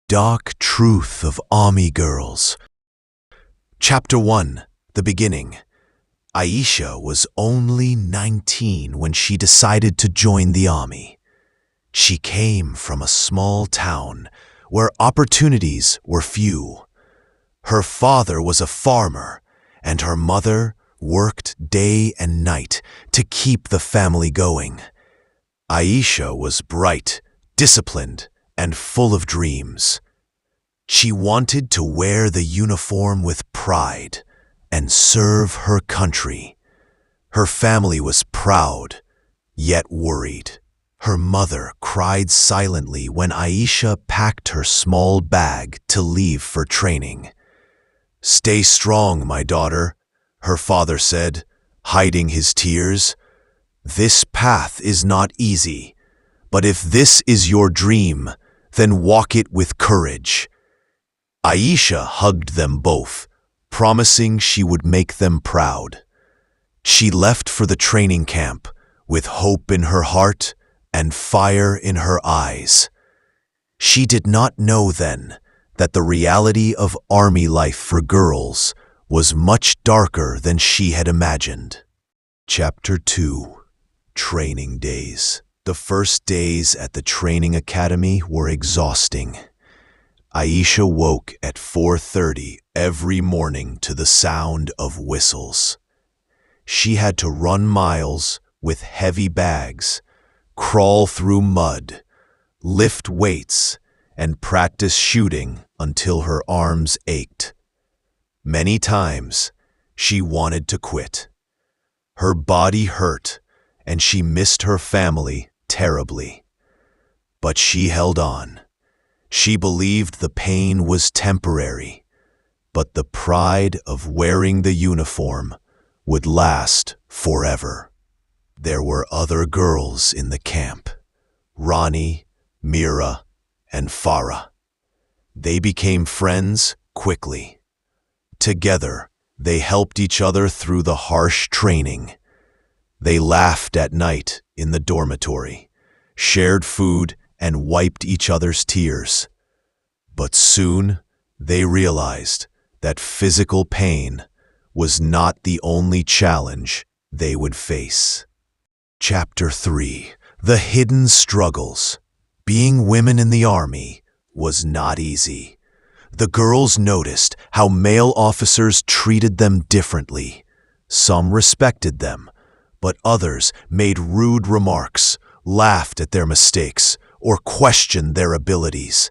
Dark Truth of Army Girls. Chapter 1. The Beginning. Aisha was only 19 when she decided to join the army. She came from a small town where opportunities were few. Her father was a farmer, and her mother worked day and night to keep the family going. Aisha was bright, disciplined, and full of dreams. She wanted to wear the uniform with pride and serve her country. Her family was proud, yet worried. Her mother cried silently when Aisha packed her small bag to leave for training. "Stay strong, my daughter," her father said, hiding his tears. "This path is not easy, but if this is your dream, then walk it with courage." Aisha hugged them both, promising she would make them proud. She left for the training camp with hope in her heart and fire in her eyes. She did not know then that the reality of army life for girls was much darker than she had imagined. Chapter 2. Training Days. The first days at the training academy were exhausting. Aisha woke at 4:30 every morning to the sound of whistles. She had to run miles with heavy bags, crawl through mud, lift weights, and practice shooting until her arms ached. Many times, she wanted to quit. Her body hurt, and she missed her family terribly. But she held on. She believed the pain was temporary, but the pride of wearing the uniform would last forever. There were other girls in the camp: Rani, Mira, and Farah. They became friends quickly. Together, they helped each other through the harsh training. They laughed at night in the dormitory, shared food, and wiped each other's tears. But soon, they realized that physical pain was not the only challenge they would face. Chapter 3. The Hidden Struggles. Being women in the army was not easy. The girls noticed how male officers treated them differently. Some respected them, but others made rude remarks, laughed at their mistakes, or questioned their abilities.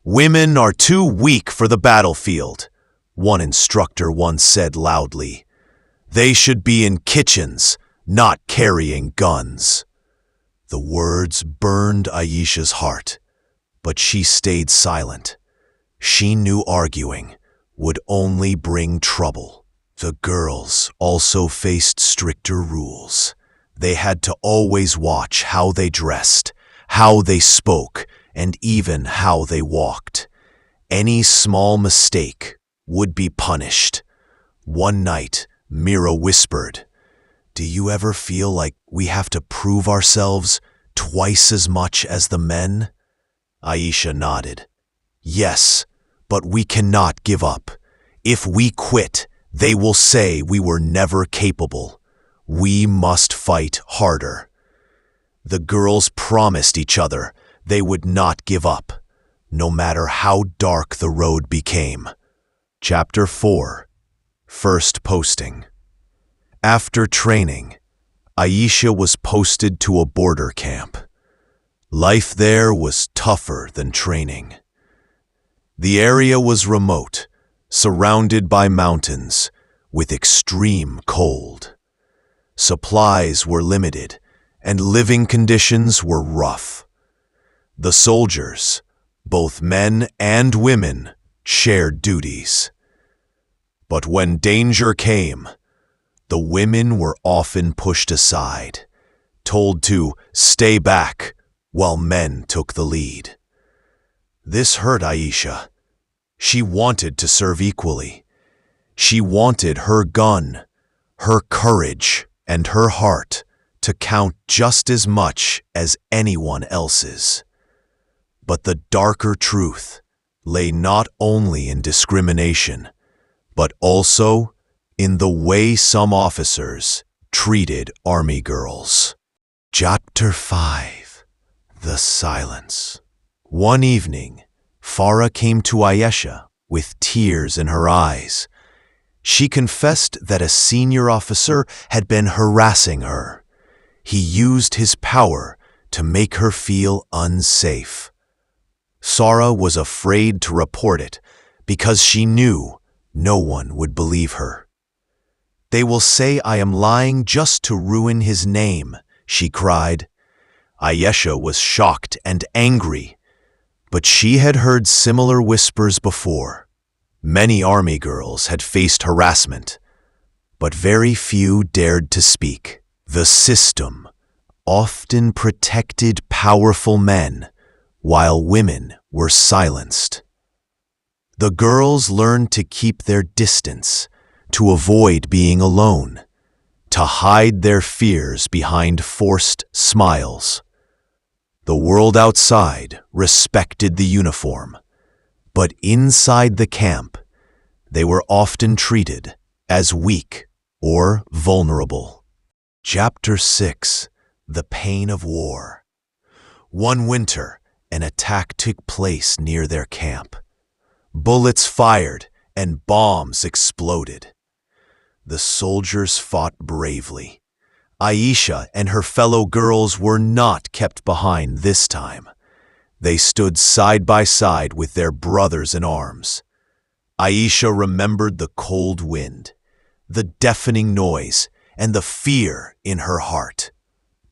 "Women are too weak for the battlefield," one instructor once said loudly. "They should be in kitchens, not carrying guns." The words burned Aisha's heart, but she stayed silent. She knew arguing would only bring trouble. The girls also faced stricter rules. They had to always watch how they dressed, how they spoke, and even how they walked. Any small mistake would be punished. One night, Mira whispered, "Do you ever feel like we have to prove ourselves twice as much as the men?" Aisha nodded. "Yes, but we cannot give up. If we quit, they will say we were never capable. We must fight harder." The girls promised each other they would not give up, no matter how dark the road became. Chapter 4. First Posting. After training, Aisha was posted to a border camp. Life there was tougher than training. The area was remote, surrounded by mountains, with extreme cold. Supplies were limited, and living conditions were rough. The soldiers, both men and women, shared duties. But when danger came, the women were often pushed aside, told to stay back while men took the lead. This hurt Aisha. She wanted to serve equally. She wanted her gun, her courage, and her heart to count just as much as anyone else's. But the darker truth lay not only in discrimination, but also in the way some officers treated Army girls. Chapter 5. The Silence. One evening, Farah came to Ayesha with tears in her eyes. She confessed that a senior officer had been harassing her. He used his power to make her feel unsafe. Sarah was afraid to report it because she knew no one would believe her. "They will say I am lying just to ruin his name," she cried. Ayesha was shocked and angry, but she had heard similar whispers before. Many Army girls had faced harassment, but very few dared to speak. The system often protected powerful men, while women were silenced. The girls learned to keep their distance, to avoid being alone, to hide their fears behind forced smiles. The world outside respected the uniform, but inside the camp, they were often treated as weak or vulnerable. Chapter 6. The Pain of War. One winter, an attack took place near their camp. Bullets fired and bombs exploded. The soldiers fought bravely. Ayesha and her fellow girls were not kept behind this time. They stood side by side with their brothers in arms. Ayesha remembered the cold wind, the deafening noise, and the fear in her heart.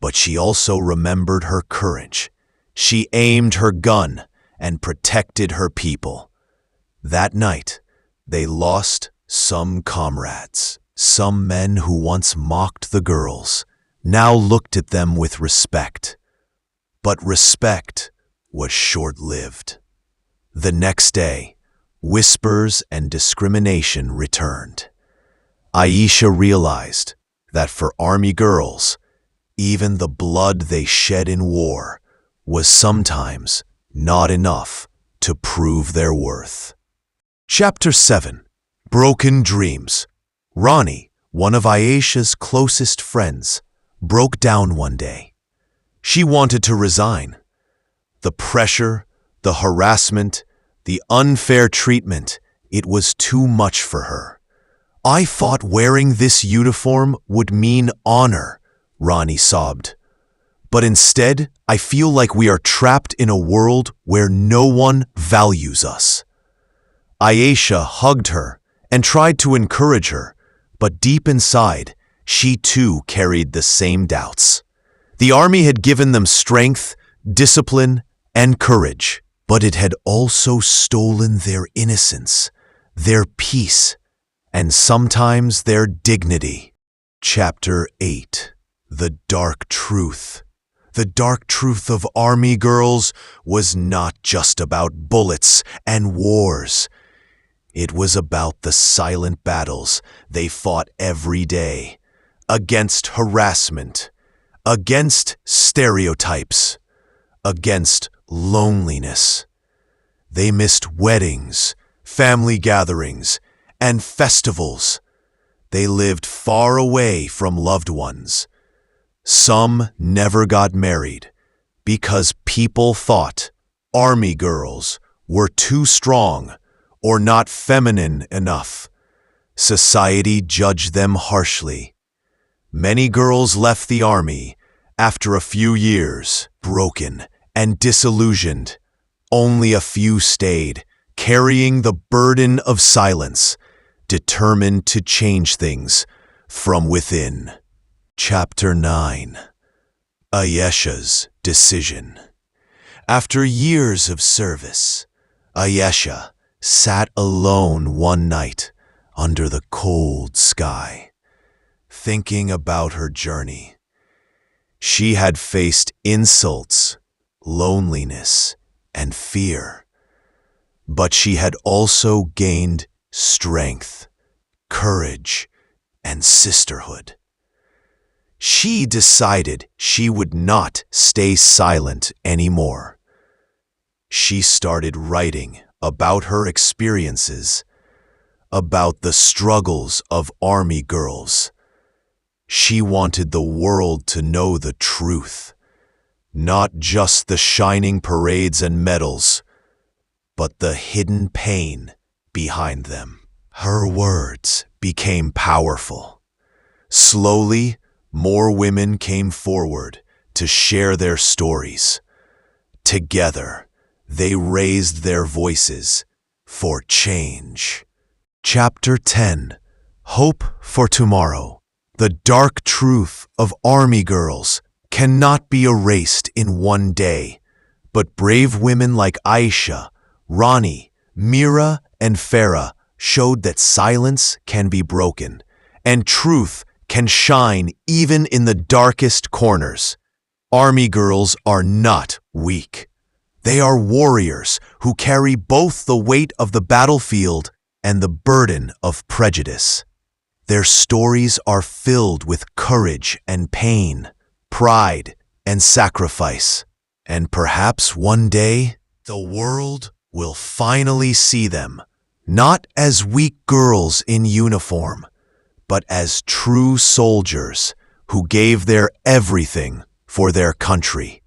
But she also remembered her courage. She aimed her gun and protected her people. That night, they lost some comrades. Some men who once mocked the girls now looked at them with respect. But respect was short-lived. The next day, whispers and discrimination returned. Ayesha realized that for Army girls, even the blood they shed in war was sometimes not enough to prove their worth. Chapter 7. Broken Dreams. Ronnie, one of Ayesha's closest friends, broke down one day. She wanted to resign. The pressure, the harassment, the unfair treatment, it was too much for her. "I thought wearing this uniform would mean honor," Ronnie sobbed. "But instead, I feel like we are trapped in a world where no one values us." Ayesha hugged her and tried to encourage her, but deep inside, she too carried the same doubts. The Army had given them strength, discipline, and courage, but it had also stolen their innocence, their peace, and sometimes their dignity. Chapter 8. The Dark Truth. The dark truth of Army girls was not just about bullets and wars. It was about the silent battles they fought every day, against harassment, against stereotypes, against loneliness. They missed weddings, family gatherings, and festivals. They lived far away from loved ones. Some never got married because people thought Army girls were too strong or not feminine enough. Society judged them harshly. Many girls left the Army after a few years, broken and disillusioned. Only a few stayed, carrying the burden of silence, determined to change things from within. Chapter 9. Ayesha's Decision. After years of service, Ayesha sat alone one night under the cold sky, thinking about her journey. She had faced insults, loneliness, and fear, but she had also gained strength, courage, and sisterhood. She decided she would not stay silent anymore. She started writing about her experiences, about the struggles of Army girls. She wanted the world to know the truth, not just the shining parades and medals, but the hidden pain behind them. Her words became powerful. Slowly, more women came forward to share their stories. Together, they raised their voices for change. Chapter 10. Hope for Tomorrow. The dark truth of Army girls cannot be erased in one day, but brave women like Aisha, Rani, Mira, and Farah showed that silence can be broken, and truth can shine even in the darkest corners. Army girls are not weak. They are warriors who carry both the weight of the battlefield and the burden of prejudice. Their stories are filled with courage and pain, pride and sacrifice. And perhaps one day, the world will finally see them, not as weak girls in uniform, but as true soldiers who gave their everything for their country.